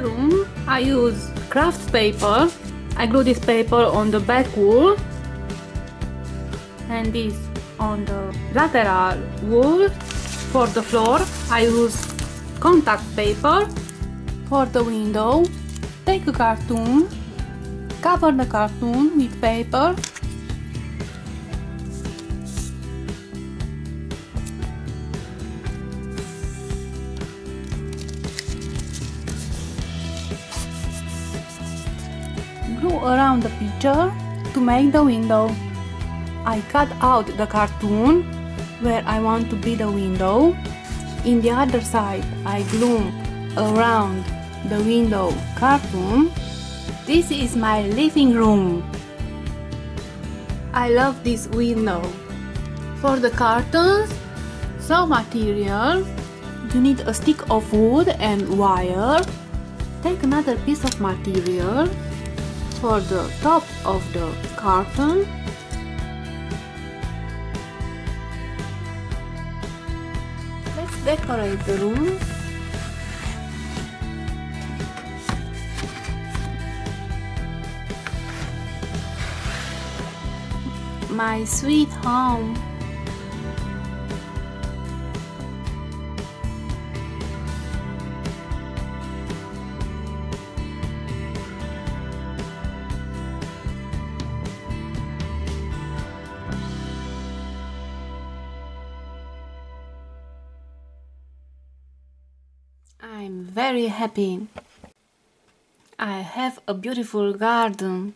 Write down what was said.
the room, I use craft paper. I glue this paper on the back wall and this on the lateral wall. For the floor, I use contact paper. For the window, take a cartoon, cover the cartoon with paper. Glue around the picture to make the window. I cut out the cartoon where I want to be the window. In the other side, I glue around the window cartoon. This is my living room. I love this window. For the curtains, saw material, you need a stick of wood and wire. Take another piece of material for the top of the curtain. Let's decorate the room. My sweet home. I'm very happy. I have a beautiful garden.